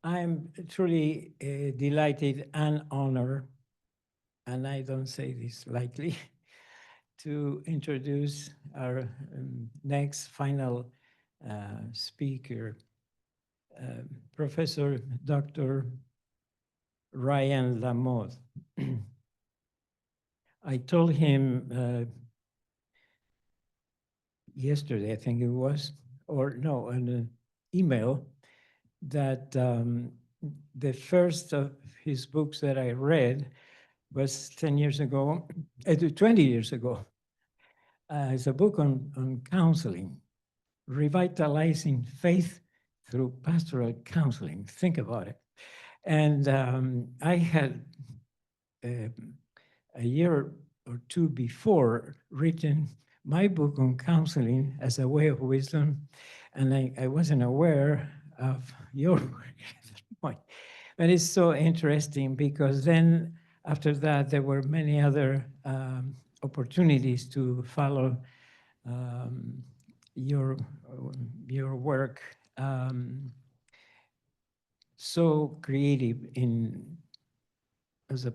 I'm truly delighted and honored, and I don't say this lightly, to introduce our next final speaker, Professor Dr. Ryan LaMothe. I told him yesterday, I think it was, or no, in an email, that the first of his books that I read was 10 years ago, 20 years ago. It's a book on counseling, revitalizing faith through pastoral counseling. Think about it. And I had a year or two before written my book on counseling as a way of wisdom, and I wasn't aware of your work at that point. But it's so interesting because then after that, there were many other opportunities to follow your work. So creative as a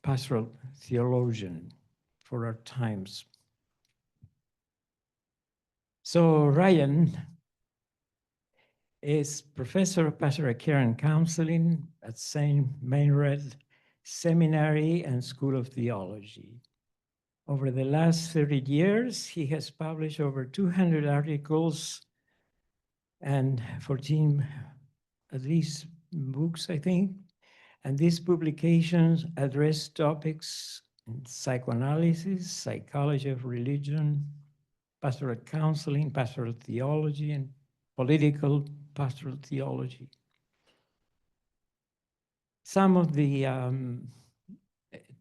pastoral theologian for our times. So Ryan is professor of pastoral care and counseling at St. Meinrad Seminary and School of Theology. Over the last 30 years, he has published over 200 articles and 14, at least, books, I think. And these publications address topics in psychoanalysis, psychology of religion, pastoral counseling, pastoral theology, and political pastoral theology. Some of the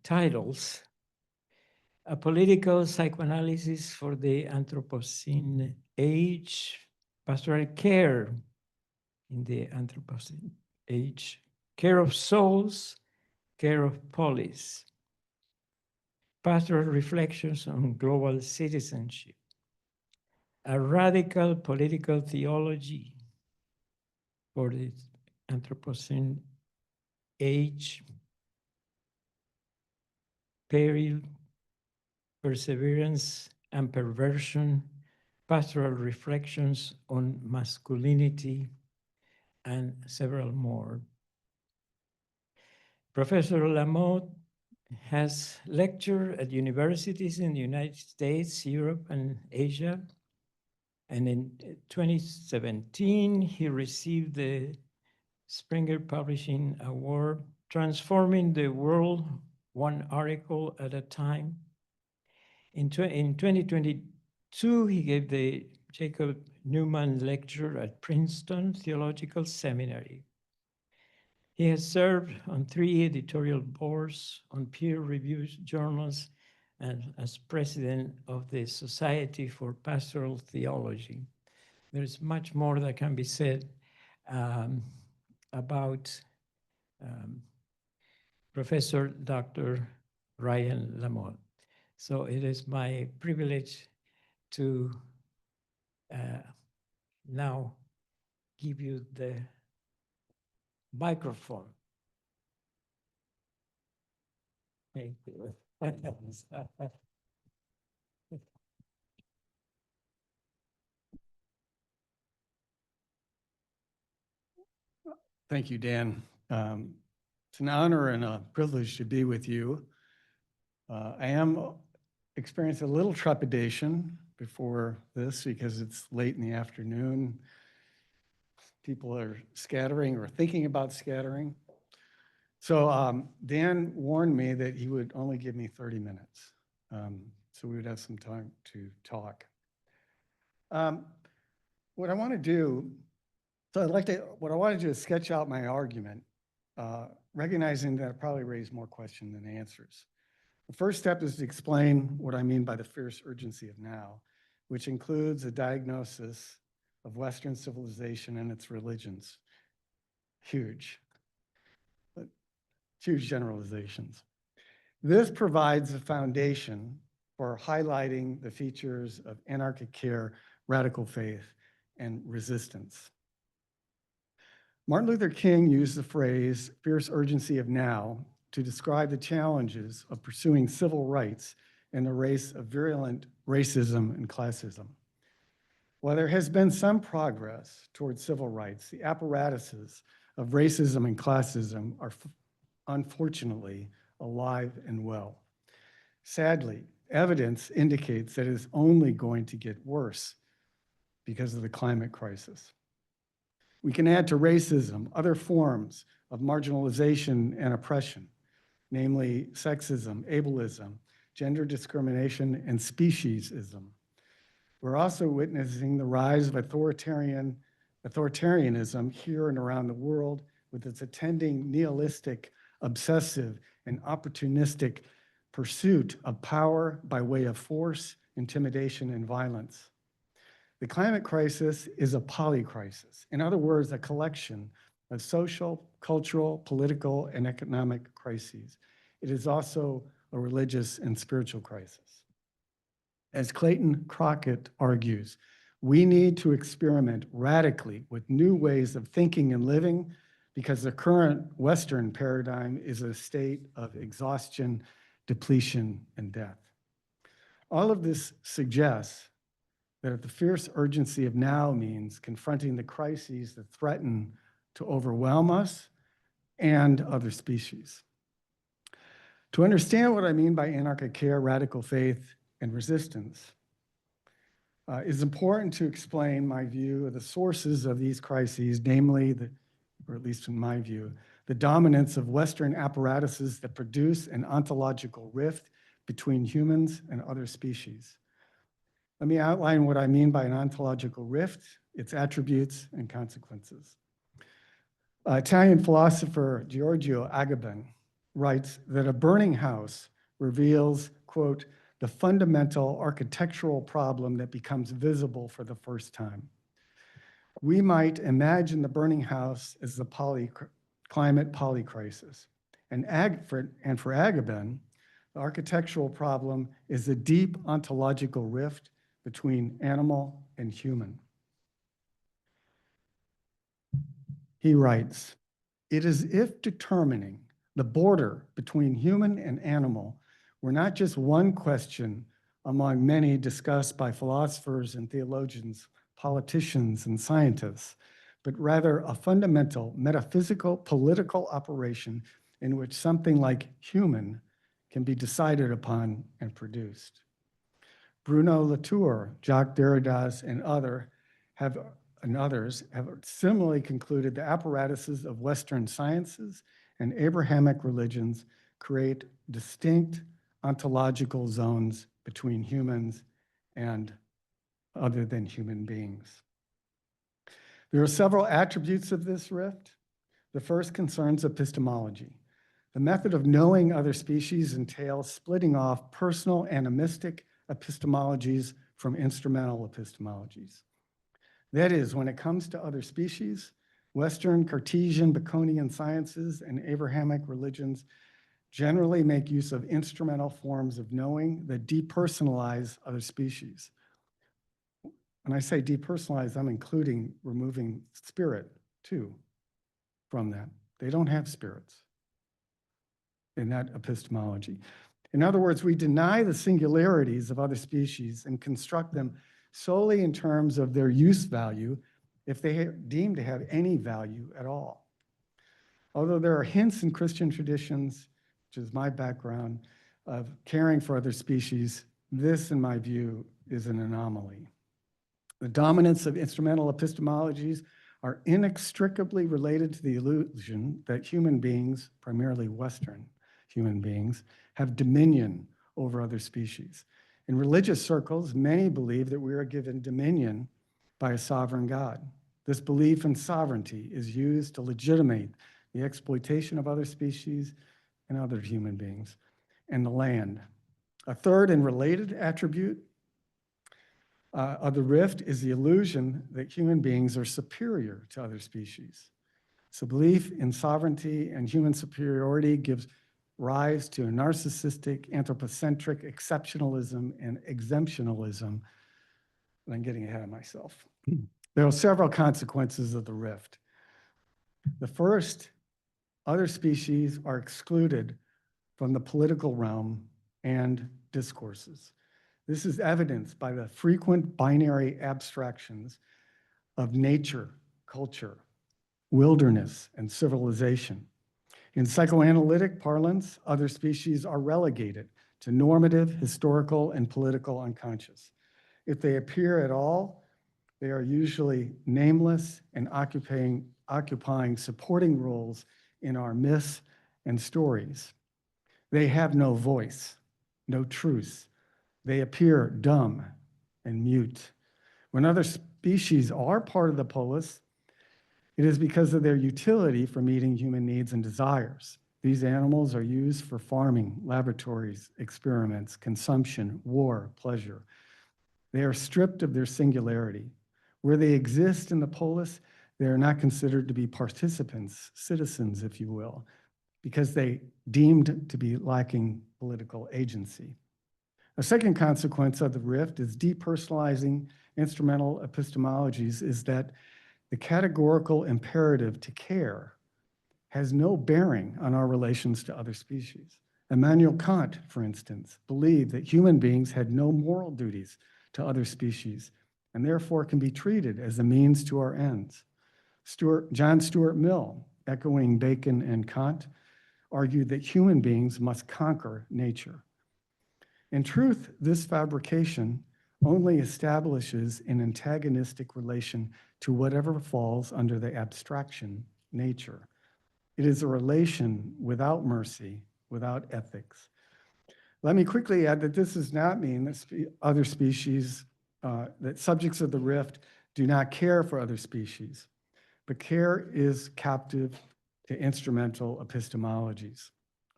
titles: A Political Psychoanalysis for the Anthropocene Age, Pastoral Care in the Anthropocene Age, Care of Souls, Care of Polis, Pastoral Reflections on Global Citizenship, A Radical Political Theology for the Anthropocene Age, Peril, Perseverance and Perversion, Pastoral Reflections on Masculinity, and several more. Professor LaMothe has lectured at universities in the United States, Europe, and Asia. And in 2017, he received the Springer Publishing Award, Transforming the World, One Article at a Time. In 2022, he gave the Jacob Neumann Lecture at Princeton Theological Seminary. He has served on 3 editorial boards, on peer-reviewed journals, and as president of the Society for Pastoral Theology. There's much more that can be said about Professor Dr. Ryan LaMothe. So it is my privilege to now give you the microphone. Thank you. Thank you, Dan. It's an honor and a privilege to be with you. I am experiencing a little trepidation before this because it's late in the afternoon. People are scattering or thinking about scattering. So Dan warned me that he would only give me 30 minutes. So we would have some time to talk. What I want to do, what I want to do is sketch out my argument, recognizing that I probably raise more questions than answers. The first step is to explain what I mean by the fierce urgency of now, which includes a diagnosis of Western civilization and its religions. Huge, but huge generalizations. This provides a foundation for highlighting the features of anarchic care, radical faith, and resistance. Martin Luther King used the phrase fierce urgency of now to describe the challenges of pursuing civil rights in a race of virulent racism and classism. While there has been some progress towards civil rights, the apparatuses of racism and classism are unfortunately alive and well. Sadly, evidence indicates that it is only going to get worse because of the climate crisis. We can add to racism other forms of marginalization and oppression, namely sexism, ableism, gender discrimination, and speciesism. We're also witnessing the rise of authoritarianism here and around the world, with its attending nihilistic, obsessive, and opportunistic pursuit of power by way of force, intimidation, and violence. The climate crisis is a polycrisis. In other words, a collection of social, cultural, political, and economic crises. It is also a religious and spiritual crisis. As Clayton Crockett argues, we need to experiment radically with new ways of thinking and living because the current Western paradigm is a state of exhaustion, depletion, and death. All of this suggests that the fierce urgency of now means confronting the crises that threaten to overwhelm us and other species. To understand what I mean by anarchic care, radical faith, and resistance, it's important to explain my view of the sources of these crises, namely, or at least in my view, the dominance of Western apparatuses that produce an ontological rift between humans and other species. Let me outline what I mean by an ontological rift, its attributes and consequences. Italian philosopher Giorgio Agamben writes that a burning house reveals, quote, the fundamental architectural problem that becomes visible for the first time. We might imagine the burning house as the climate polycrisis. And for Agamben, the architectural problem is a deep ontological rift between animal and human. He writes, it is if determining the border between human and animal were not just one question among many discussed by philosophers and theologians, politicians and scientists, but rather a fundamental metaphysical political operation in which something like human can be decided upon and produced. Bruno Latour, Jacques Derrida, and others have similarly concluded the apparatuses of Western sciences and Abrahamic religions create distinct ontological zones between humans and other than human beings. There are several attributes of this rift. The first concerns epistemology. The method of knowing other species entails splitting off personal animistic epistemologies from instrumental epistemologies. That is, when it comes to other species, Western, Cartesian, Baconian sciences, and Abrahamic religions generally make use of instrumental forms of knowing that depersonalize other species. When I say depersonalize, I'm including removing spirit, too, from that. They don't have spirits in that epistemology. In other words, we deny the singularities of other species and construct them solely in terms of their use value if they deem to have any value at all. Although there are hints in Christian traditions, which is my background, of caring for other species, this, in my view, is an anomaly. The dominance of instrumental epistemologies are inextricably related to the illusion that human beings, primarily Western human beings, have dominion over other species. In religious circles, many believe that we are given dominion by a sovereign God. This belief in sovereignty is used to legitimate the exploitation of other species and other human beings and the land. A third and related attribute of the rift is the illusion that human beings are superior to other species. So belief in sovereignty and human superiority gives rise to a narcissistic, anthropocentric exceptionalism and exemptionalism. And I'm getting ahead of myself. There are several consequences of the rift. The first, other species are excluded from the political realm and discourses. This is evidenced by the frequent binary abstractions of nature, culture, wilderness, and civilization. In psychoanalytic parlance, other species are relegated to normative, historical, and political unconscious. If they appear at all, they are usually nameless and occupying supporting roles in our myths and stories. They have no voice, no truth. They appear dumb and mute. When other species are part of the polis, it is because of their utility for meeting human needs and desires. These animals are used for farming, laboratories, experiments, consumption, war, pleasure. They are stripped of their singularity. Where they exist in the polis, they are not considered to be participants, citizens, if you will, because they deemed to be lacking political agency. A second consequence of the rift is depersonalizing instrumental epistemologies is that the categorical imperative to care has no bearing on our relations to other species. Immanuel Kant, for instance, believed that human beings had no moral duties to other species and therefore can be treated as a means to our ends. John Stuart Mill, echoing Bacon and Kant, argued that human beings must conquer nature. In truth, this fabrication only establishes an antagonistic relation to whatever falls under the abstraction, nature. It is a relation without mercy, without ethics. Let me quickly add that this does not mean that other species, that subjects of the rift do not care for other species, but care is captive to instrumental epistemologies.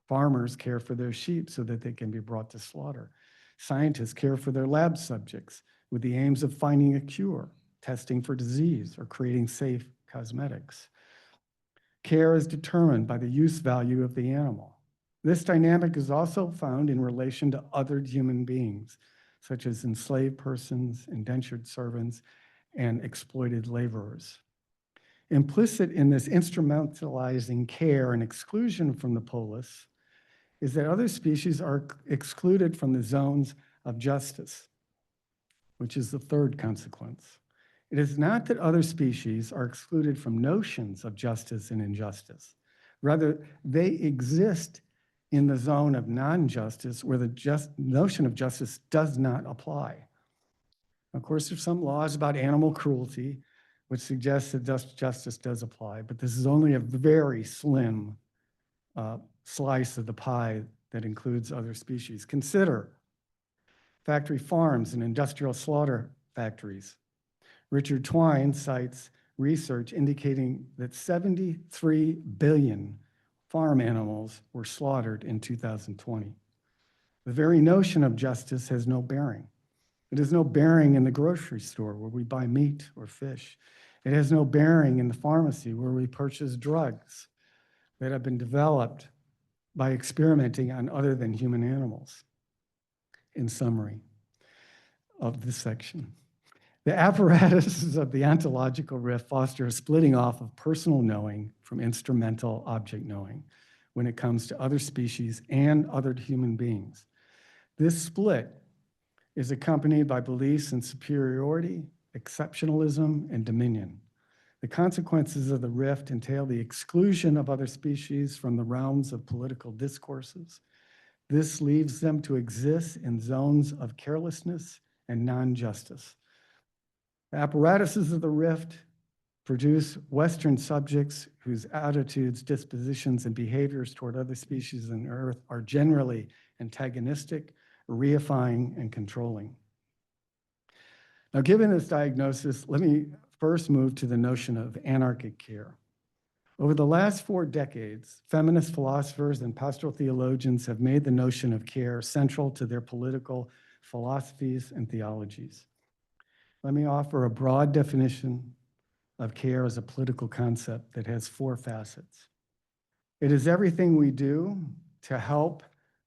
Farmers care for their sheep so that they can be brought to slaughter. Scientists care for their lab subjects with the aims of finding a cure, testing for disease, or creating safe cosmetics. Care is determined by the use value of the animal. This dynamic is also found in relation to other human beings, such as enslaved persons, indentured servants, and exploited laborers. Implicit in this instrumentalizing care and exclusion from the polis is that other species are excluded from the zones of justice, which is the third consequence. It is not that other species are excluded from notions of justice and injustice. Rather, they exist in the zone of non-justice where the notion of justice does not apply. Of course, there's some laws about animal cruelty, which suggests that justice does apply, but this is only a very slim slice of the pie that includes other species. Consider factory farms and industrial slaughter factories. Richard Twine cites research indicating that 73 billion farm animals were slaughtered in 2020. The very notion of justice has no bearing. It has no bearing in the grocery store where we buy meat or fish. It has no bearing in the pharmacy where we purchase drugs that have been developed by experimenting on other than human animals. In summary of this section, the apparatuses of the ontological rift foster a splitting off of personal knowing from instrumental object knowing when it comes to other species and other human beings. This split is accompanied by beliefs in superiority, exceptionalism, and dominion. The consequences of the rift entail the exclusion of other species from the realms of political discourses. This leaves them to exist in zones of carelessness and non-justice. The apparatuses of the rift produce Western subjects whose attitudes, dispositions, and behaviors toward other species on Earth are generally antagonistic, reifying, and controlling. Now, given this diagnosis, let me first move to the notion of anarchic care. Over the last 4 decades, feminist philosophers and pastoral theologians have made the notion of care central to their political philosophies and theologies. Let me offer a broad definition of care as a political concept that has 4 facets. It is everything we do to help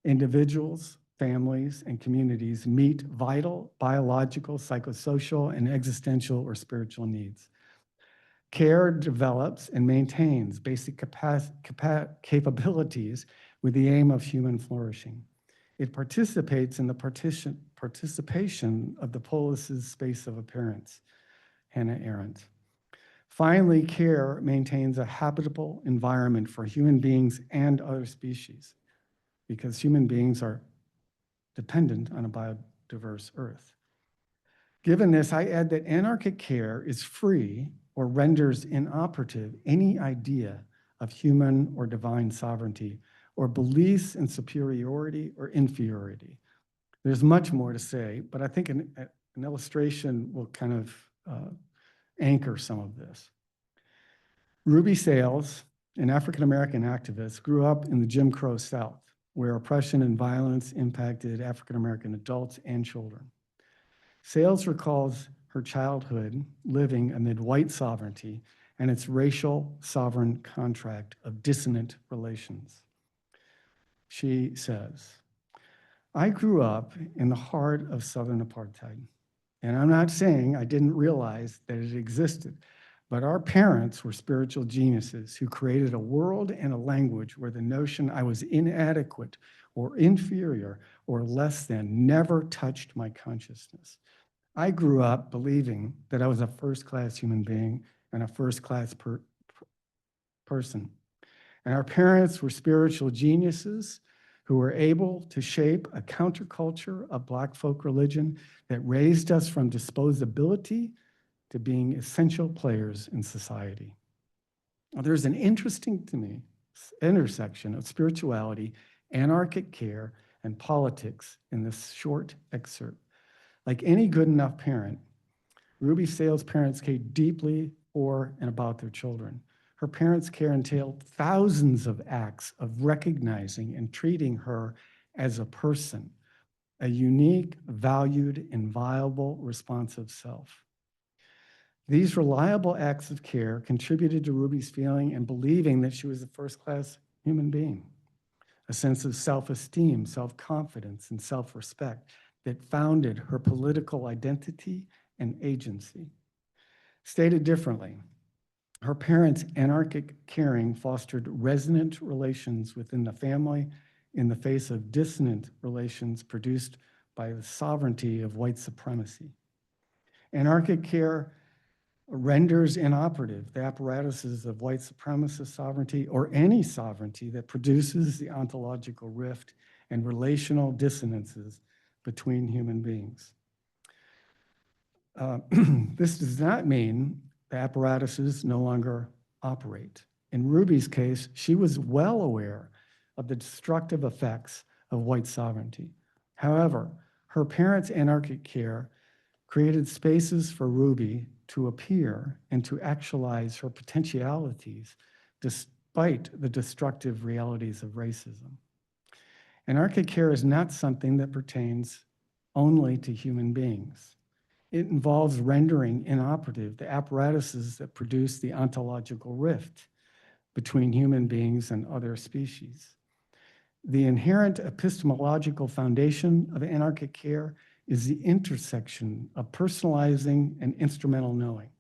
individuals, families, and communities meet vital, biological, psychosocial, and existential or spiritual needs. Care develops and maintains basic capabilities with the aim of human flourishing. It participates in the participation of the Polis's space of appearance, Hannah Arendt. Finally, care maintains a habitable environment for human beings and other species, because human beings are dependent on a biodiverse Earth. Given this, I add that anarchic care is free or renders inoperative any idea of human or divine sovereignty or beliefs in superiority or inferiority. There's much more to say, but I think an illustration will kind of anchor some of this. Ruby Sales, an African-American activist, grew up in the Jim Crow South, where oppression and violence impacted African-American adults and children. Sales recalls her childhood living amid white sovereignty and its racial sovereign contract of dissonant relations. She says, "I grew up in the heart of Southern apartheid, and I'm not saying I didn't realize that it existed, but our parents were spiritual geniuses who created a world and a language where the notion I was inadequate or inferior or less than never touched my consciousness. I grew up believing that I was a first-class human being and a first-class person. And our parents were spiritual geniuses who were able to shape a counterculture of Black folk religion that raised us from disposability to being essential players in society." Now, there's an interesting, to me, intersection of spirituality, anarchic care, and politics in this short excerpt. Like any good enough parent, Ruby Sales' parents cared deeply for and about their children. Her parents' care entailed thousands of acts of recognizing and treating her as a person, a unique, valued, and viable, responsive self. These reliable acts of care contributed to Ruby's feeling and believing that she was a first-class human being, a sense of self-esteem, self-confidence, and self-respect that founded her political identity and agency. Stated differently, her parents' anarchic caring fostered resonant relations within the family in the face of dissonant relations produced by the sovereignty of white supremacy. Anarchic care renders inoperative the apparatuses of white supremacist sovereignty or any sovereignty that produces the ontological rift and relational dissonances between human beings. This does not mean the apparatuses no longer operate. In Ruby's case, she was well aware of the destructive effects of white sovereignty. However, her parents' anarchic care created spaces for Ruby to appear and to actualize her potentialities despite the destructive realities of racism. Anarchic care is not something that pertains only to human beings. It involves rendering inoperative the apparatuses that produce the ontological rift between human beings and other species. The inherent epistemological foundation of anarchic care is the intersection of personalizing and instrumental knowing.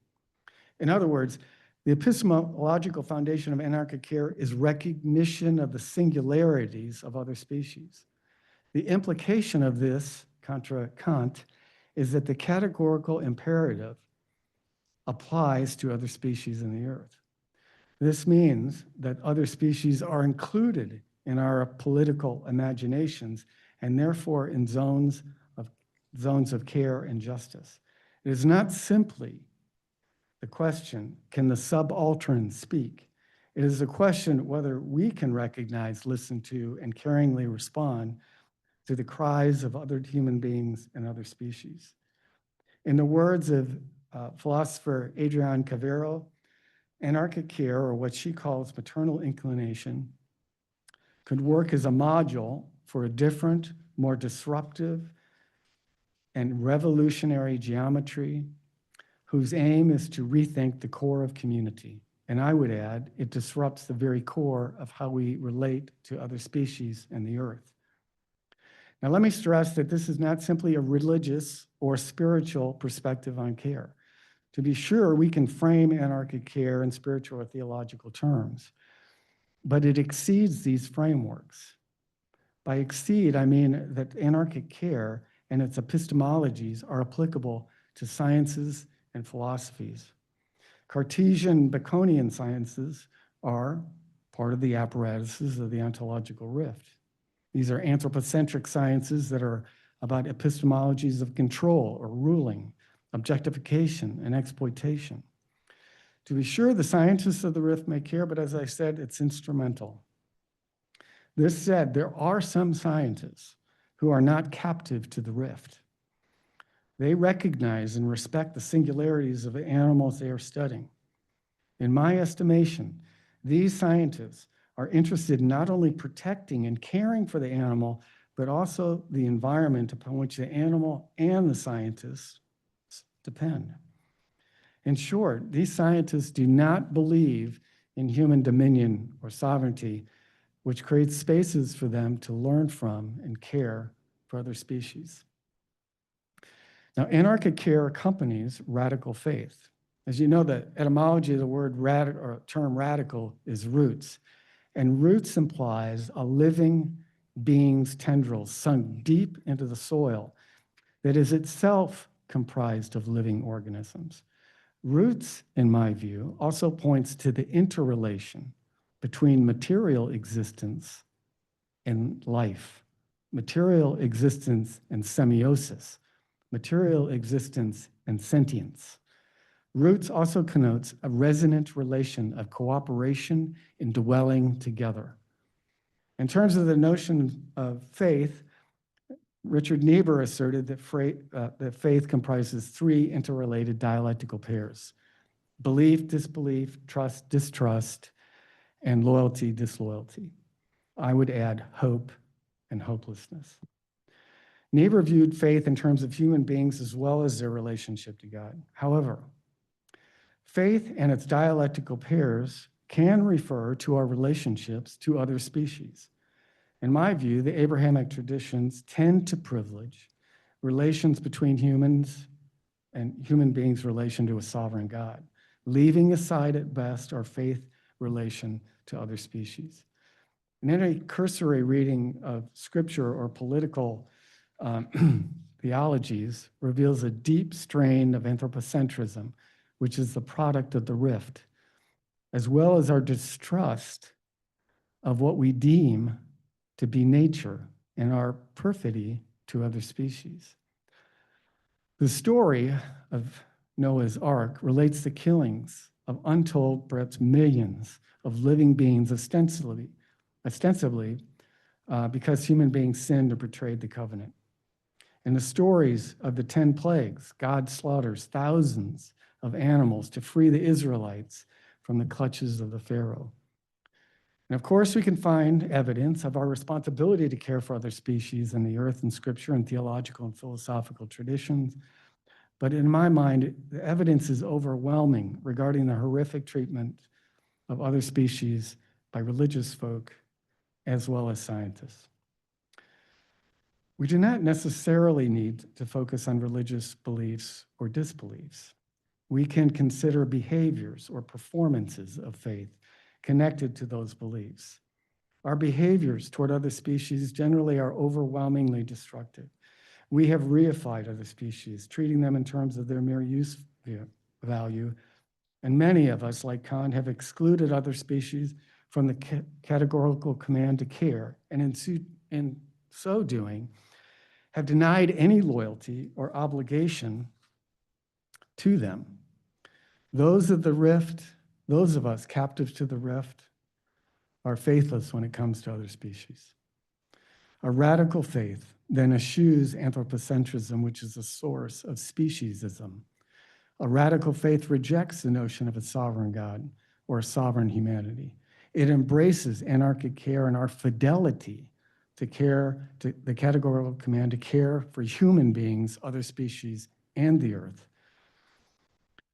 In other words, the epistemological foundation of anarchic care is recognition of the singularities of other species. The implication of this, contra Kant, is that the categorical imperative applies to other species in the earth. This means that other species are included in our political imaginations and therefore in zones of care and justice. It is not simply the question, can the subaltern speak? It is a question whether we can recognize, listen to, and caringly respond to the cries of other human beings and other species. In the words of philosopher Adrienne Cavero, anarchic care, or what she calls maternal inclination, could work as a module for a different, more disruptive, and revolutionary geometry whose aim is to rethink the core of community. And I would add, it disrupts the very core of how we relate to other species and the earth. Now, let me stress that this is not simply a religious or spiritual perspective on care. To be sure, we can frame anarchic care in spiritual or theological terms, but it exceeds these frameworks. By exceed, I mean that anarchic care and its epistemologies are applicable to sciences and philosophies. Cartesian Baconian sciences are part of the apparatuses of the ontological rift. These are anthropocentric sciences that are about epistemologies of control or ruling, objectification, and exploitation. To be sure, the scientists of the rift may care, but as I said, it's instrumental. This said, there are some scientists who are not captive to the rift. They recognize and respect the singularities of the animals they are studying. In my estimation, these scientists are interested in not only protecting and caring for the animal, but also the environment upon which the animal and the scientists depend. In short, these scientists do not believe in human dominion or sovereignty, which creates spaces for them to learn from and care for other species. Now, anarchic care accompanies radical faith. As you know, the etymology of the word term radical is roots, and roots implies a living being's tendrils sunk deep into the soil that is itself comprised of living organisms. Roots, in my view, also points to the interrelation between material existence and life, material existence and semiosis, material existence and sentience. Roots also connotes a resonant relation of cooperation in dwelling together. In terms of the notion of faith, Richard Niebuhr asserted that faith comprises three interrelated dialectical pairs: belief, disbelief, trust, distrust, and loyalty, disloyalty. I would add hope and hopelessness. Niebuhr viewed faith in terms of human beings as well as their relationship to God. However, faith and its dialectical pairs can refer to our relationships to other species. In my view, the Abrahamic traditions tend to privilege relations between humans and human beings' relation to a sovereign God, leaving aside at best our faith relation to other species. In any cursory reading of scripture or political theologies reveals a deep strain of anthropocentrism, which is the product of the rift, as well as our distrust of what we deem to be nature and our perfidy to other species. The story of Noah's Ark relates the killings of untold, perhaps millions of living beings, ostensibly because human beings sinned or betrayed the covenant. In the stories of the 10 plagues, God slaughters thousands of animals to free the Israelites from the clutches of the Pharaoh. And of course, we can find evidence of our responsibility to care for other species in the earth in scripture and theological and philosophical traditions. But in my mind, the evidence is overwhelming regarding the horrific treatment of other species by religious folk as well as scientists. We do not necessarily need to focus on religious beliefs or disbeliefs. We can consider behaviors or performances of faith connected to those beliefs. Our behaviors toward other species generally are overwhelmingly destructive. We have reified other species, treating them in terms of their mere use value, and many of us, like Kant, have excluded other species from the categorical command to care, and in so doing, have denied any loyalty or obligation to them. Those of us captive to the rift, are faithless when it comes to other species. A radical faith then eschews anthropocentrism, which is the source of speciesism. A radical faith rejects the notion of a sovereign God or a sovereign humanity. It embraces anarchic care and our fidelity to care, to the categorical command to care for human beings, other species, and the earth.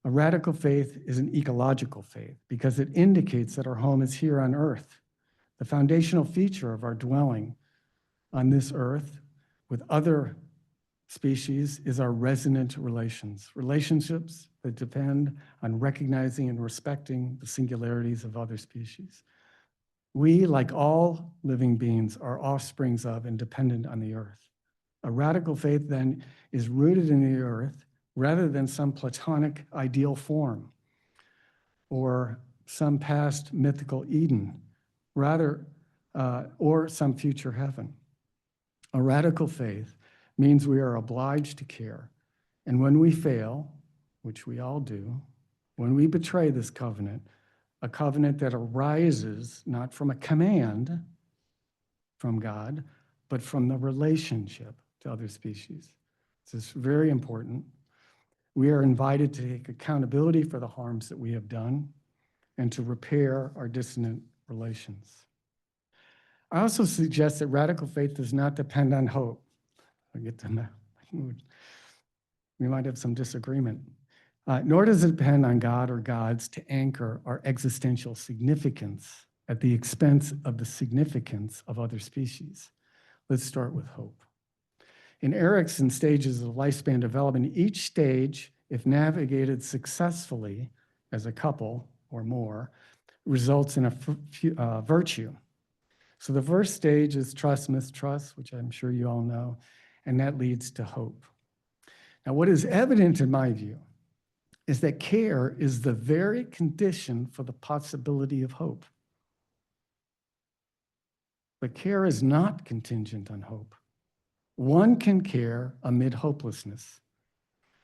A radical faith is an ecological faith because it indicates that our home is here on earth. The foundational feature of our dwelling on this earth with other species is our resonant relationships that depend on recognizing and respecting the singularities of other species. We, like all living beings, are offsprings of and dependent on the earth. A radical faith, then, is rooted in the earth rather than some Platonic ideal form or some past mythical Eden, or some future heaven. A radical faith means we are obliged to care. And when we fail, which we all do, when we betray this covenant, a covenant that arises not from a command from God, but from the relationship to other species. This is very important. We are invited to take accountability for the harms that we have done and to repair our dissonant relations. I also suggest that radical faith does not depend on hope. I'll get to that. We might have some disagreement. Nor does it depend on God or gods to anchor our existential significance at the expense of the significance of other species. Let's start with hope. In Erickson's stages of lifespan development, each stage, if navigated successfully as a couple or more, results in a virtue. So the first stage is trust, mistrust, which I'm sure you all know, and that leads to hope. Now, what is evident in my view is that care is the very condition for the possibility of hope. But care is not contingent on hope. One can care amid hopelessness.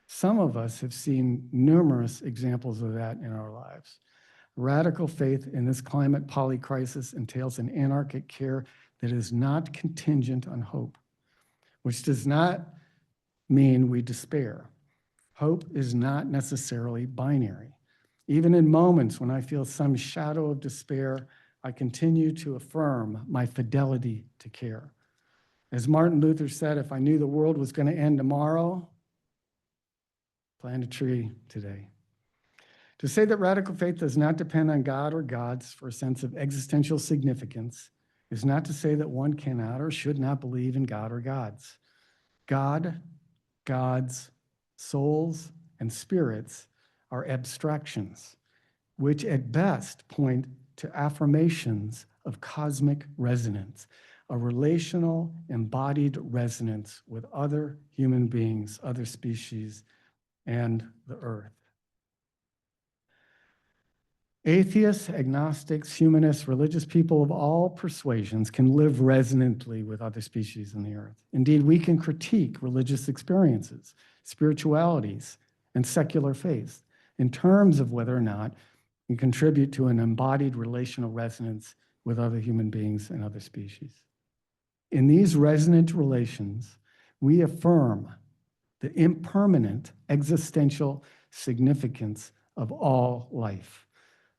Some of us have seen numerous examples of that in our lives. Radical faith in this climate polycrisis entails an anarchic care that is not contingent on hope, which does not mean we despair. Hope is not necessarily binary. Even in moments when I feel some shadow of despair, I continue to affirm my fidelity to care. As Martin Luther said, if I knew the world was going to end tomorrow, plant a tree today. To say that radical faith does not depend on God or gods for a sense of existential significance is not to say that one cannot or should not believe in God or gods. God, gods, souls, and spirits are abstractions, which at best point to affirmations of cosmic resonance, a relational, embodied resonance with other human beings, other species, and the earth. Atheists, agnostics, humanists, religious people of all persuasions can live resonantly with other species in the earth. Indeed, we can critique religious experiences, spiritualities, and secular faith in terms of whether or not we contribute to an embodied relational resonance with other human beings and other species. In these resonant relations, we affirm the impermanent existential significance of all life,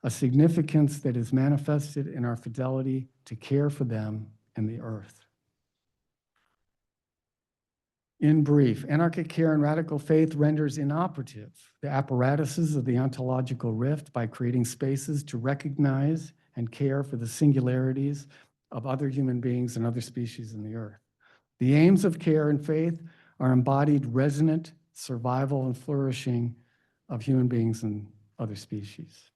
a significance that is manifested in our fidelity to care for them and the earth. In brief, anarchic care and radical faith renders inoperative the apparatuses of the ontological rift by creating spaces to recognize and care for the singularities of other human beings and other species in the earth. The aims of care and faith are embodied resonant survival and flourishing of human beings and other species.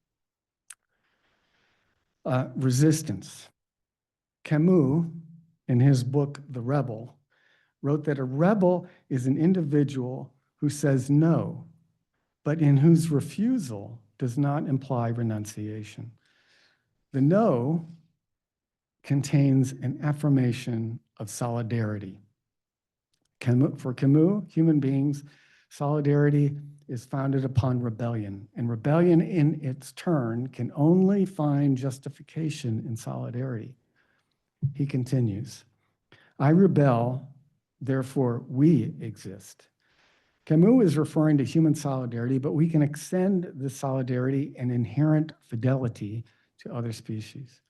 Resistance. Camus, in his book, The Rebel, wrote that a rebel is an individual who says no, but in whose refusal does not imply renunciation. The no contains an affirmation of solidarity. For Camus, human beings, solidarity is founded upon rebellion, and rebellion in its turn can only find justification in solidarity. He continues, I rebel, therefore we exist. Camus is referring to human solidarity, but we can extend this solidarity and inherent fidelity to other species.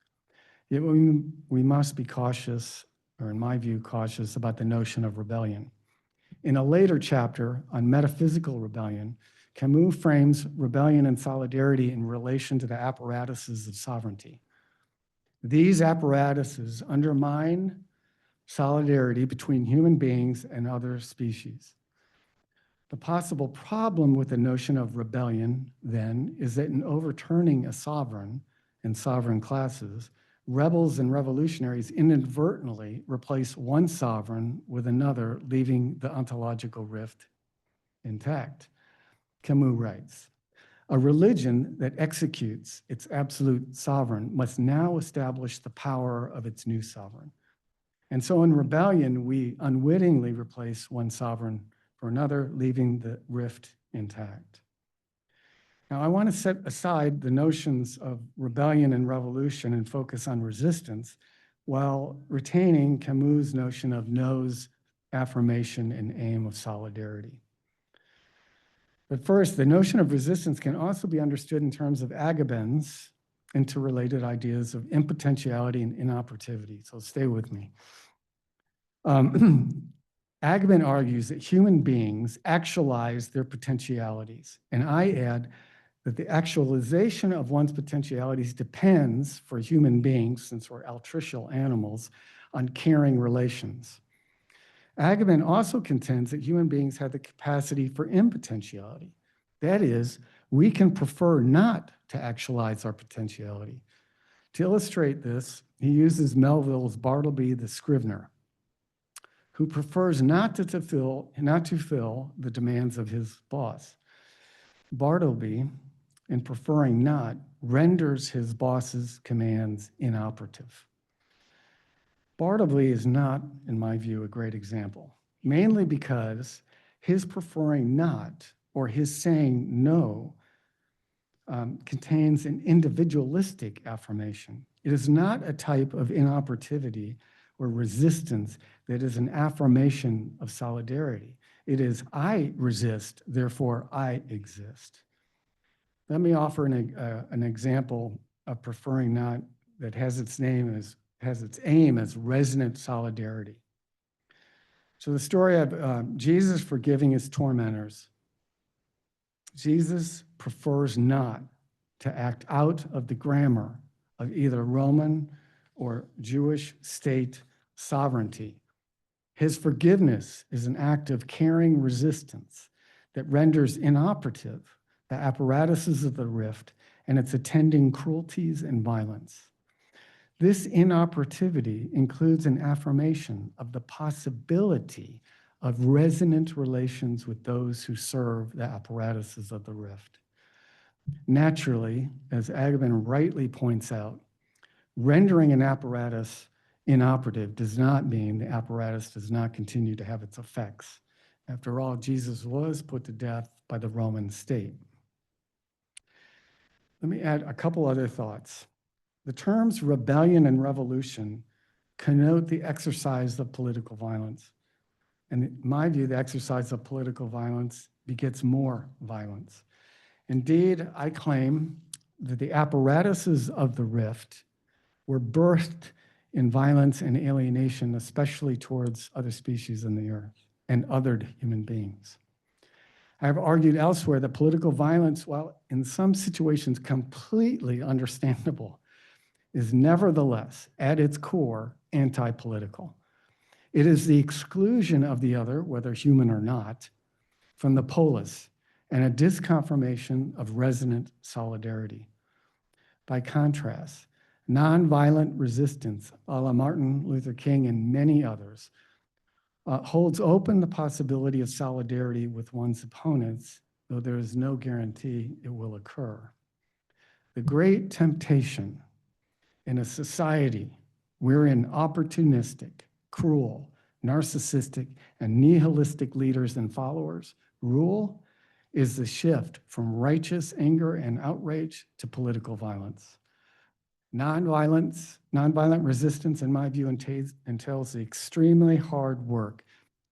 Yet we must be cautious, or in my view, cautious about the notion of rebellion. In a later chapter on metaphysical rebellion, Camus frames rebellion and solidarity in relation to the apparatuses of sovereignty. These apparatuses undermine solidarity between human beings and other species. The possible problem with the notion of rebellion, then, is that in overturning a sovereign and sovereign classes, rebels and revolutionaries inadvertently replace one sovereign with another, leaving the ontological rift intact. Camus writes, "A religion that executes its absolute sovereign must now establish the power of its new sovereign. And so in rebellion, we unwittingly replace one sovereign for another, leaving the rift intact." Now, I want to set aside the notions of rebellion and revolution and focus on resistance while retaining Camus' notion of no's affirmation and aim of solidarity. But first, the notion of resistance can also be understood in terms of Agamben's interrelated ideas of impotentiality and inoperativity. So stay with me. Agamben argues that human beings actualize their potentialities, and I add that the actualization of one's potentialities depends, for human beings, since we're altricial animals, on caring relations. Agamben also contends that human beings have the capacity for impotentiality. That is, we can prefer not to actualize our potentiality. To illustrate this, he uses Melville's Bartleby the Scrivener, who prefers not to fill the demands of his boss. Bartleby, in preferring not, renders his boss's commands inoperative. Bartleby is not, in my view, a great example, mainly because his preferring not or his saying no contains an individualistic affirmation. It is not a type of inoperativity or resistance that is an affirmation of solidarity. It is, I resist, therefore I exist. Let me offer an example of preferring not that has its aim as resonant solidarity. So the story of Jesus forgiving his tormentors. Jesus prefers not to act out of the grammar of either Roman or Jewish state sovereignty. His forgiveness is an act of caring resistance that renders inoperative the apparatuses of the rift and its attending cruelties and violence. This inoperativity includes an affirmation of the possibility of resonant relations with those who serve the apparatuses of the rift. Naturally, as Agamben rightly points out, rendering an apparatus inoperative does not mean the apparatus does not continue to have its effects. After all, Jesus was put to death by the Roman state. Let me add a couple other thoughts. The terms rebellion and revolution connote the exercise of political violence. And in my view, the exercise of political violence begets more violence. Indeed, I claim that the apparatuses of the rift were birthed in violence and alienation, especially towards other species in the earth and other human beings. I have argued elsewhere that political violence, while in some situations completely understandable, is nevertheless, at its core, anti-political. It is the exclusion of the other, whether human or not, from the polis, and a disconfirmation of resonant solidarity. By contrast, nonviolent resistance, a la Martin Luther King and many others, holds open the possibility of solidarity with one's opponents, though there is no guarantee it will occur. The great temptation in a society wherein opportunistic, cruel, narcissistic, and nihilistic leaders and followers rule is the shift from righteous anger and outrage to political violence. Nonviolent resistance, in my view, entails the extremely hard work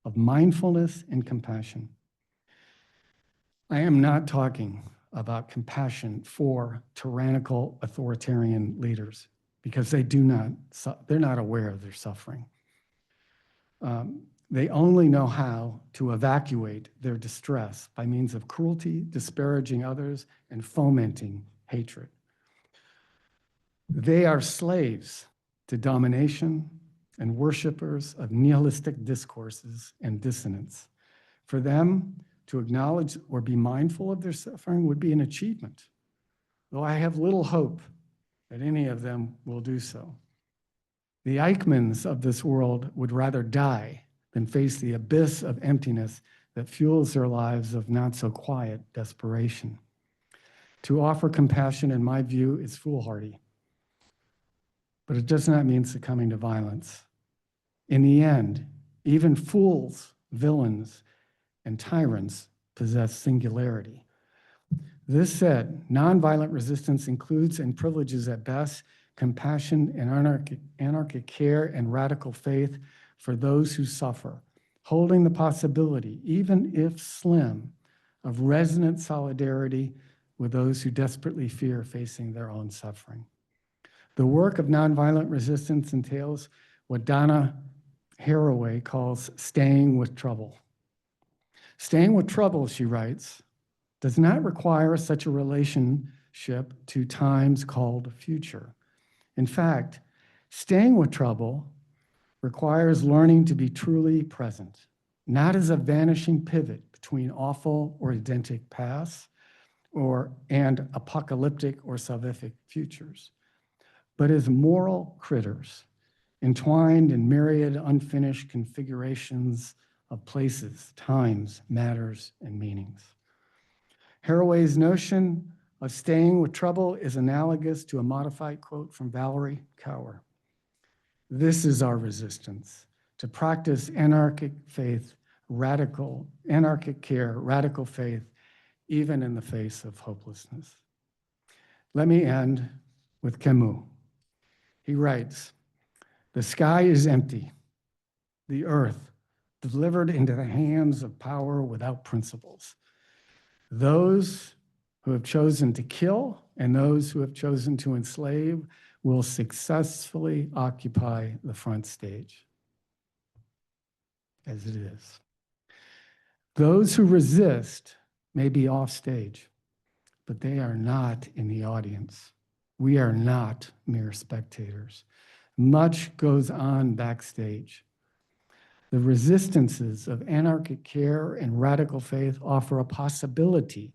of mindfulness and compassion. I am not talking about compassion for tyrannical authoritarian leaders because they're not aware of their suffering. They only know how to evacuate their distress by means of cruelty, disparaging others, and fomenting hatred. They are slaves to domination and worshipers of nihilistic discourses and dissonance. For them, to acknowledge or be mindful of their suffering would be an achievement, though I have little hope that any of them will do so. The Eichmanns of this world would rather die than face the abyss of emptiness that fuels their lives of not-so-quiet desperation. To offer compassion, in my view, is foolhardy, but it does not mean succumbing to violence. In the end, even fools, villains, and tyrants possess singularity. This said, nonviolent resistance includes and privileges at best compassion and anarchic care and radical faith for those who suffer, holding the possibility, even if slim, of resonant solidarity with those who desperately fear facing their own suffering. The work of nonviolent resistance entails what Donna Haraway calls staying with trouble. Staying with trouble, she writes, does not require such a relationship to times called future. In fact, staying with trouble requires learning to be truly present, not as a vanishing pivot between awful or identical pasts and apocalyptic or salvific futures, but as moral critters entwined in myriad unfinished configurations of places, times, matters, and meanings. Haraway's notion of staying with trouble is analogous to a modified quote from Valerie Cower. This is our resistance, to practice anarchic faith, anarchic care, radical faith, even in the face of hopelessness. Let me end with Camus. He writes, the sky is empty, the earth delivered into the hands of power without principles. Those who have chosen to kill and those who have chosen to enslave will successfully occupy the front stage, as it is. Those who resist may be off stage, but they are not in the audience. We are not mere spectators. Much goes on backstage. The resistances of anarchic care and radical faith offer a possibility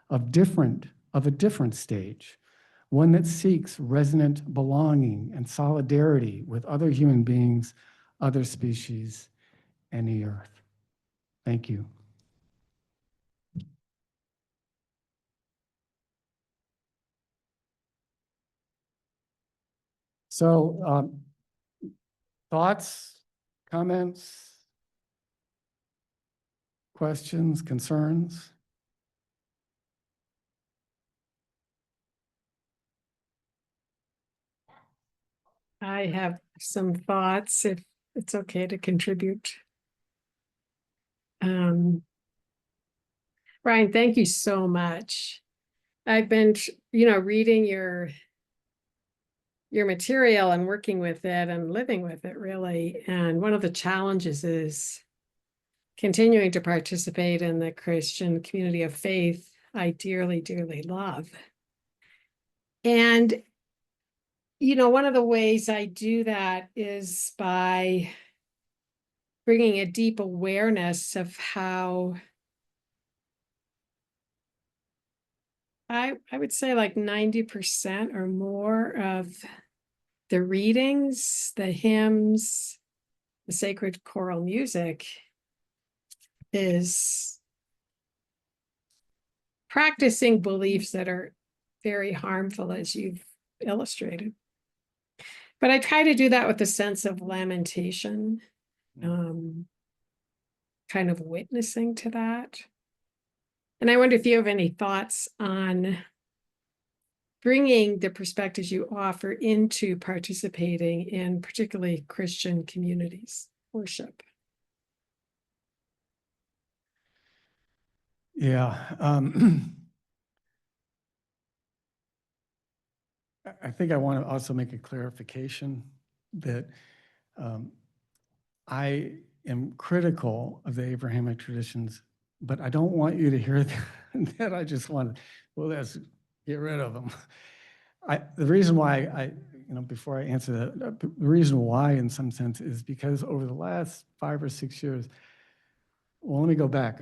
of a different stage, one that seeks resonant belonging and solidarity with other human beings, other species, and the earth. Thank you. So, thoughts, comments, questions, concerns? I have some thoughts, if it's okay to contribute. Ryan, thank you so much. I've been, reading your material and working with it and living with it, really. And one of the challenges is continuing to participate in the Christian community of faith I dearly, dearly love. And one of the ways I do that is by bringing a deep awareness of how I would say like 90% or more of the readings, the hymns, the sacred choral music is practicing beliefs that are very harmful, as you've illustrated. But I try to do that with a sense of lamentation, kind of witnessing to that. And I wonder if you have any thoughts on bringing the perspectives you offer into participating in particularly Christian communities, worship. Yeah. I think I want to also make a clarification that I am critical of the Abrahamic traditions, but I don't want you to hear that I just want to, let's get rid of them. The reason why before I answer that, the reason why in some sense is because over the last 5 or 6 years, well, let me go back.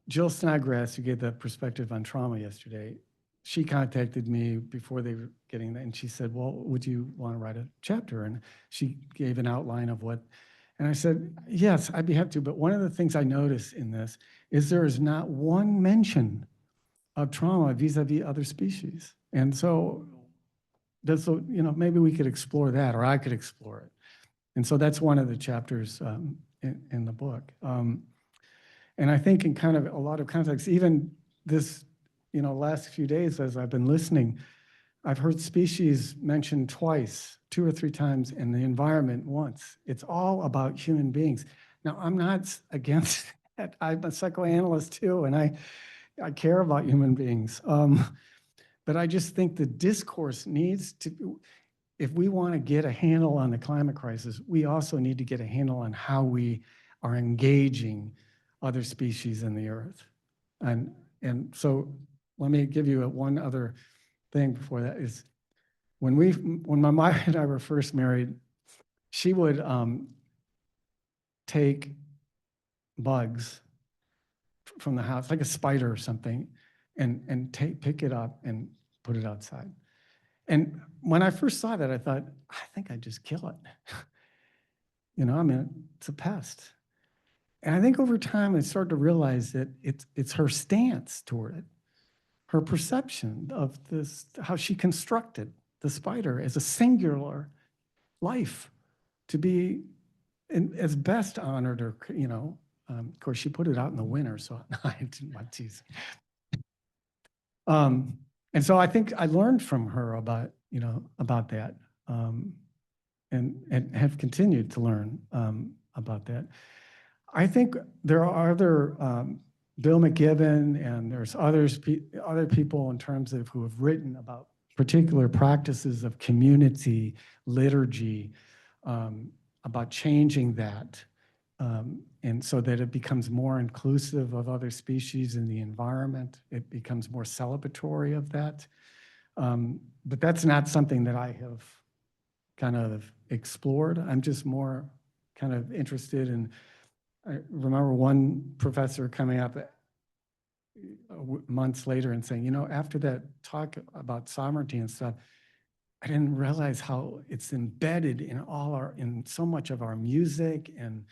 Jill Snodgrass, who gave the perspective on trauma yesterday, she contacted me before they were getting that, and she said, well, would you want to write a chapter? And she gave an outline of what, and I said, yes, I'd be happy to, but one of the things I noticed in this is there is not one mention of trauma vis-a-vis other species. And so, maybe we could explore that, or I could explore it. And so that's one of the chapters in the book. And I think in kind of a lot of contexts, even this, last few days as I've been listening, I've heard species mentioned twice, 2 or 3 times, and the environment once. It's all about human beings. Now, I'm not against that. I'm a psychoanalyst too, and I care about human beings. But I just think the discourse needs to, if we want to get a handle on the climate crisis, we also need to get a handle on how we are engaging other species in the earth. And so let me give you one other thing before that is when my wife and I were first married, she would take bugs from the house, like a spider or something, and pick it up and put it outside. And when I first saw that, I thought, I think I'd just kill it. It's a pest. And I think over time, I started to realize that it's her stance toward it, her perception of this, how she constructed the spider as a singular life to be as best honored, or, of course, she put it out in the winter, so I didn't want to tease. And so I think I learned from her about that, and have continued to learn about that. I think there are other, Bill McGibbon, and there's other people in terms of who have written about particular practices of community, liturgy, about changing that, and so that it becomes more inclusive of other species in the environment. It becomes more celebratory of that. But that's not something that I have kind of explored. I'm just more kind of interested in, I remember one professor coming up months later and saying, after that talk about sovereignty and stuff, I didn't realize how it's embedded in so much of our music and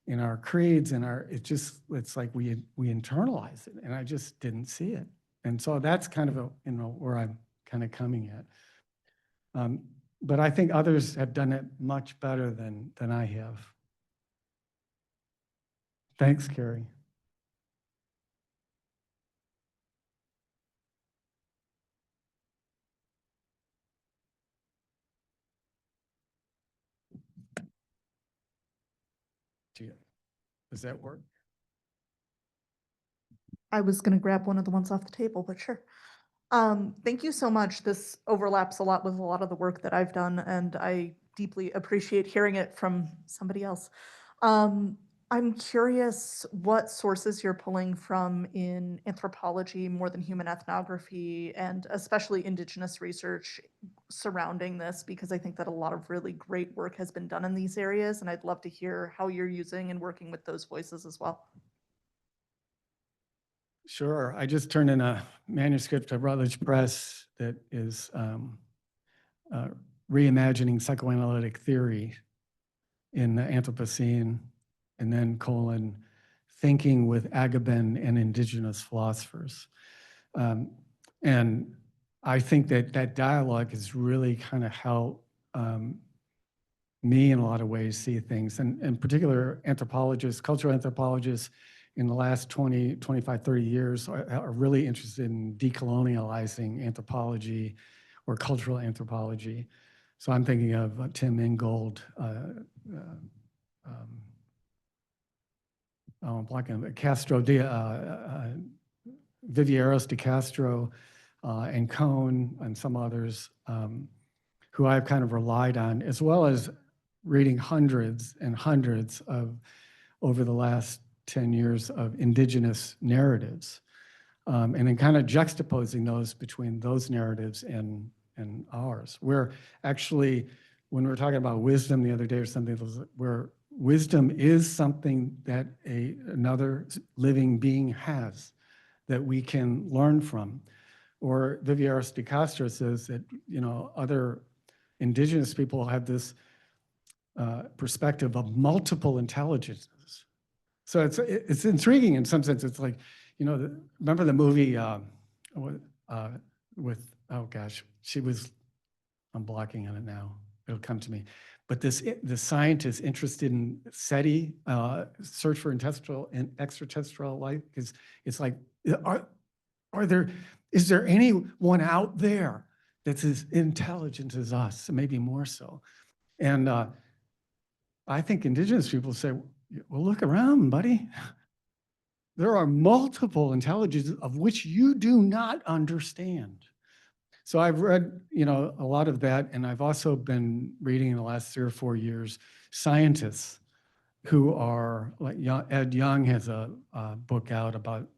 in our creeds, and it's like we internalize it, and I just didn't see it. And so that's kind of where I'm kind of coming at. But I think others have done it much better than I have. Thanks, Carrie. Does that work? I was going to grab one of the ones off the table, but sure. Thank you so much. This overlaps a lot with a lot of the work that I've done, and I deeply appreciate hearing it from somebody else. I'm curious what sources you're pulling from in anthropology, more than human ethnography, and especially Indigenous research surrounding this, because I think that a lot of really great work has been done in these areas, and I'd love to hear how you're using and working with those voices as well. Sure. I just turned in a manuscript to Routledge Press that is reimagining psychoanalytic theory in the Anthropocene, and then thinking with Aghaben and Indigenous philosophers. And I think that dialogue has really kind of helped me in a lot of ways see things, and in particular anthropologists, cultural anthropologists in the last 20, 25, 30 years are really interested in decolonializing anthropology or cultural anthropology. So I'm thinking of Tim Ingold, Castro, Vivieros de Castro, and Cohn, and some others who I've kind of relied on, as well as reading hundreds and hundreds of, over the last 10 years, of Indigenous narratives, and then kind of juxtaposing those between those narratives and ours. We're actually, when we were talking about wisdom the other day or something, we're wisdom is something that another living being has that we can learn from. Or Viviaris de Castro says that, you know, other indigenous people have this perspective of multiple intelligences. So it's intriguing in some sense. It's like, you know, remember the movie with, oh gosh, I'm blocking on it now. It'll come to me. But the scientist interested in SETI, search for extraterrestrial life, is it's like, is there anyone out there that's as intelligent as us, maybe more so? And I think indigenous people say, well, look around, buddy. There are multiple intelligences of which you do not understand. So I've read, you know, a lot of that, and I've also been reading in the last 3 or 4 years scientists who are like Ed Young has a book out about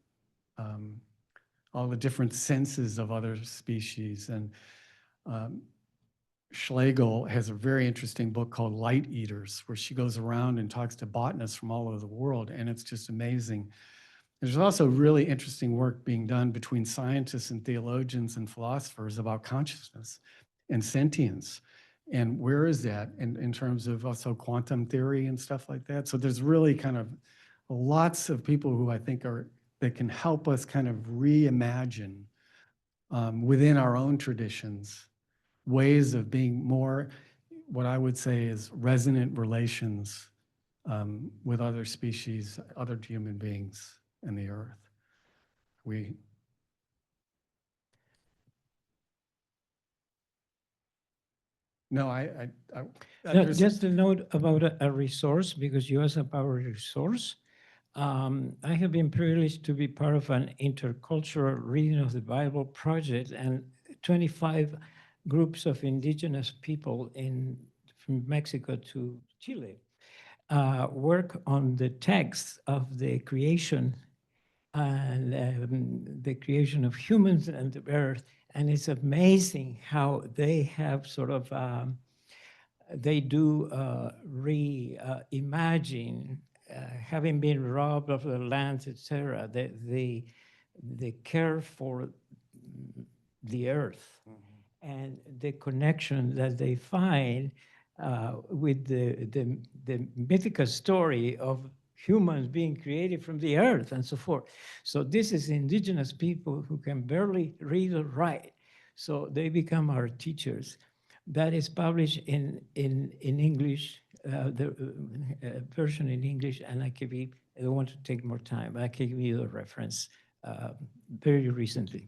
all the different senses of other species, and Schlegel has a very interesting book called Light Eaters, where she goes around and talks to botanists from all over the world, and it's just amazing. There's also really interesting work being done between scientists and theologians and philosophers about consciousness and sentience. And where is that in terms of also quantum theory and stuff like that? So there's really kind of lots of people who I think that can help us kind of reimagine within our own traditions ways of being more, what I would say is resonant relations with other species, other human beings in the earth. Just a note about a resource, because you asked about a resource. I have been privileged to be part of an intercultural reading of the Bible project, and 25 groups of indigenous people from Mexico to Chile work on the text of the creation and the creation of humans and the earth. And it's amazing how they have sort of, they do reimagine having been robbed of the lands, etc. The care for the earth and the connection that they find with the mythical story of humans being created from the earth and so forth. So this is indigenous people who can barely read or write. So they become our teachers. That is published in English, the version in English, and I don't want to take more time, but I can give you the reference very recently.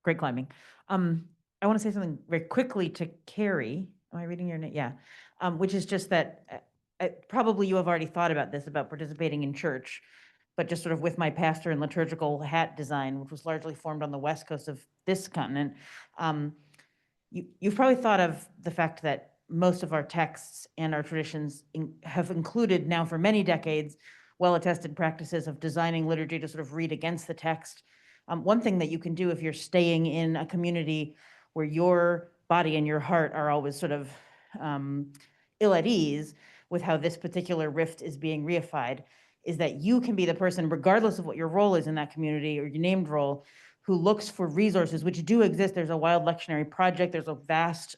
Great climbing. I want to say something very quickly to Carrie. Am I reading your name? Yeah. Which is just that probably you have already thought about this, about participating in church, but just sort of with my pastor and liturgical hat design, which was largely formed on the west coast of this continent, you've probably thought of the fact that most of our texts and our traditions have included now for many decades well-attested practices of designing liturgy to sort of read against the text. One thing that you can do if you're staying in a community where your body and your heart are always sort of ill at ease with how this particular rift is being reified, is that you can be the person, regardless of what your role is in that community or your named role, who looks for resources which do exist. There's a Wild Lectionary Project. There's a vast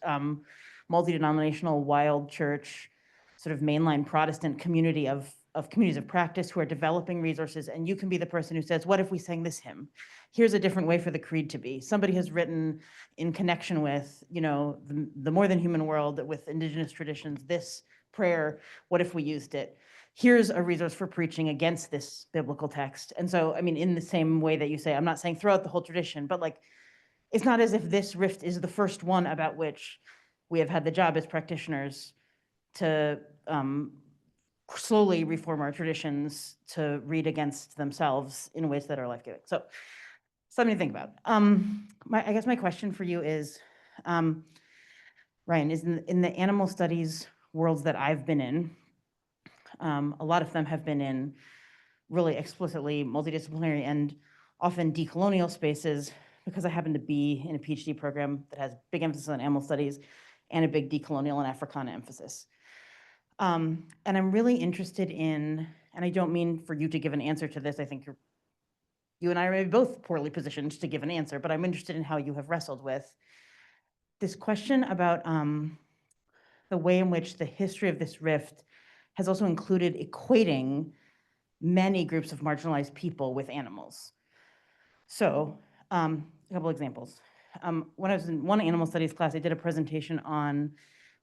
multi-denominational wild church, sort of mainline Protestant community of communities of practice who are developing resources. And you can be the person who says, what if we sang this hymn? Here's a different way for the creed to be. Somebody has written in connection with, you know, the more than human world with indigenous traditions, this prayer, what if we used it? Here's a resource for preaching against this biblical text. And so, I mean, in the same way that you say, I'm not saying throw out the whole tradition, but like, it's not as if this rift is the first one about which we have had the job as practitioners to slowly reform our traditions to read against themselves in ways that are life-giving. So something to think about. I guess my question for you is, Ryan, is in the animal studies worlds that I've been in, a lot of them have been in really explicitly multidisciplinary and often decolonial spaces, because I happen to be in a PhD program that has big emphasis on animal studies and a big decolonial and Africana emphasis. And I'm really interested in, and I don't mean for you to give an answer to this, I think you and I are maybe both poorly positioned to give an answer, but I'm interested in how you have wrestled with this question about the way in which the history of this rift has also included equating many groups of marginalized people with animals. So, a couple examples. When I was in one animal studies class, I did a presentation on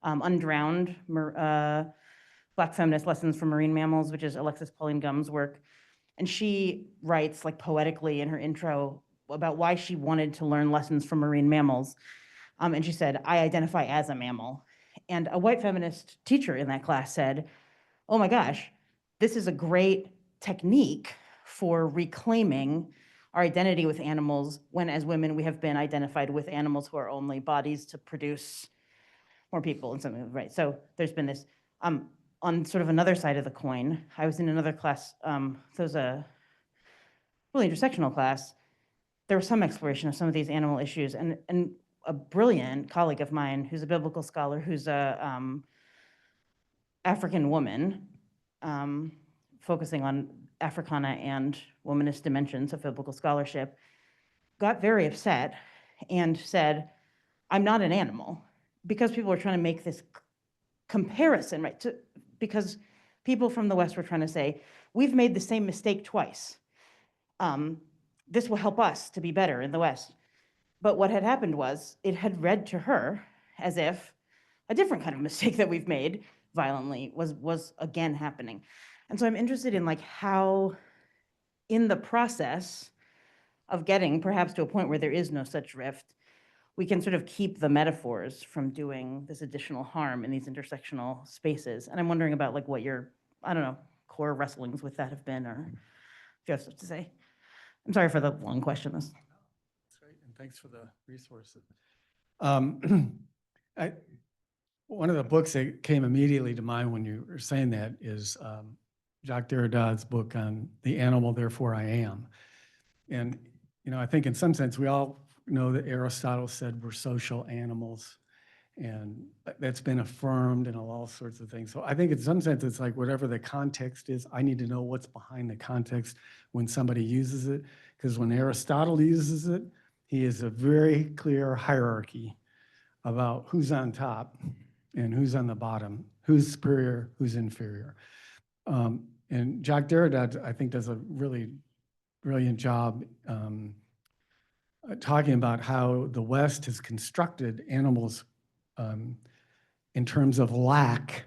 undrowned Black feminist lessons from marine mammals, which is Alexis Pauline Gumb's work. And she writes like poetically in her intro about why she wanted to learn lessons from marine mammals. And she said, I identify as a mammal. And a white feminist teacher in that class said, oh my gosh, this is a great technique for reclaiming our identity with animals when as women we have been identified with animals who are only bodies to produce more people and something, right? So there's been this, on sort of another side of the coin, I was in another class, so it was a really intersectional class. There was some exploration of some of these animal issues, and a brilliant colleague of mine who's a biblical scholar, who's a African woman, focusing on Africana and womanist dimensions of biblical scholarship, got very upset and said, I'm not an animal, because people were trying to make this comparison, right? Because people from the West were trying to say, we've made the same mistake twice. This will help us to be better in the West. But what had happened was, it had read to her as if a different kind of mistake that we've made violently was again happening. And so I'm interested in like how, in the process of getting perhaps to a point where there is no such rift, we can sort of keep the metaphors from doing this additional harm in these intersectional spaces. And I'm wondering about like what your, I don't know, core wrestlings with that have been, or if you have stuff to say. I'm sorry for the long question. That's great, and thanks for the resources. One of the books that came immediately to mind when you were saying that is Jacques Derrida's book on The Animal, Therefore I Am. And, you know, I think in some sense we all know that Aristotle said we're social animals, and that's been affirmed and all sorts of things. So I think in some sense it's like whatever the context is, I need to know what's behind the context when somebody uses it, because when Aristotle uses it, he has a very clear hierarchy about who's on top and who's on the bottom, who's superior, who's inferior. And Jacques Derrida, I think, does a really brilliant job talking about how the West has constructed animals in terms of lack,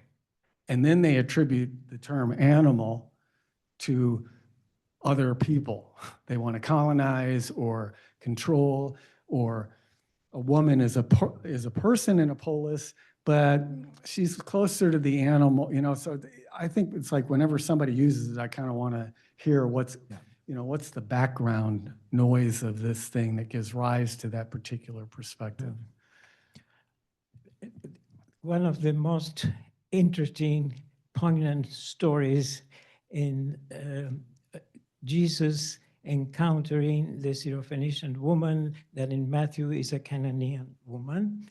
and then they attribute the term animal to other people. They want to colonize or control, or a woman is a person in a polis, but she's closer to the animal, you know. So I think it's like whenever somebody uses it, I kind of want to hear what's, you know, what's the background noise of this thing that gives rise to that particular perspective. One of the most interesting, poignant stories in Jesus encountering the Syrophoenician woman that in Matthew is a Canaanian woman.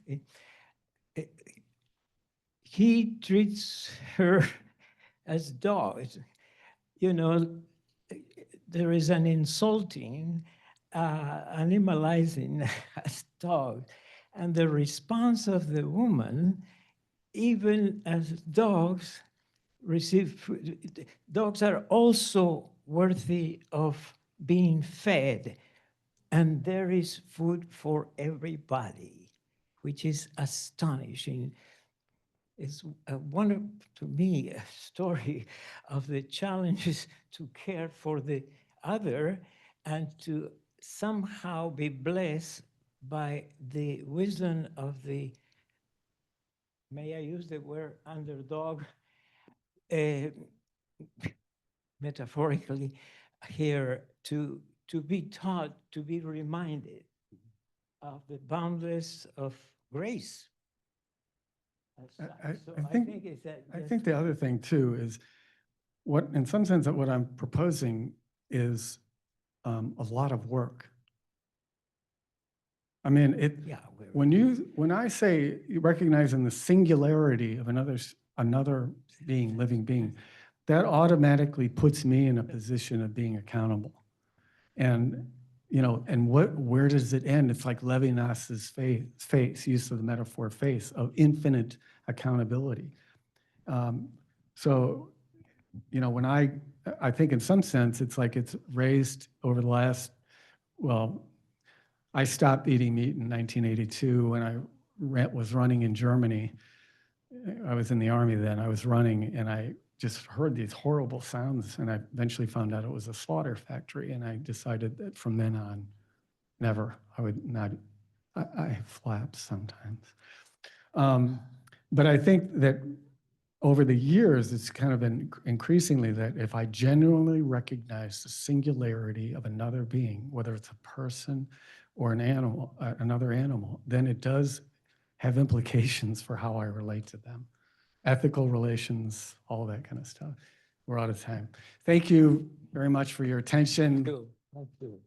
He treats her as dogs. You know, there is an insulting, animalizing as dog. And the response of the woman, even as dogs receive food, dogs are also worthy of being fed. And there is food for everybody, which is astonishing. It's a wonderful, to me, a story of the challenges to care for the other and to somehow be blessed by the wisdom of the, may I use the word underdog, metaphorically here, to be taught, to be reminded of the boundless of grace. I think the other thing too is what, in some sense, what I'm proposing is a lot of work. I mean, it, Yeah. when I say recognizing the singularity of another being, living being, that automatically puts me in a position of being accountable. And, you know, and where does it end? It's like Levinas's face, use of the metaphor face, of infinite accountability. So, you know, when I think in some sense, it's like it's raised over the last, well, I stopped eating meat in 1982 when I was running in Germany. I was in the army then. I was running and I just heard these horrible sounds, and I eventually found out it was a slaughter factory. And I decided that from then on, never, I would not, I have flaps sometimes. But I think that over the years, it's kind of been increasingly that if I genuinely recognize the singularity of another being, whether it's a person or an animal, another animal, then it does have implications for how I relate to them. Ethical relations, all that kind of stuff. We're out of time. Thank you very much for your attention. Thank you.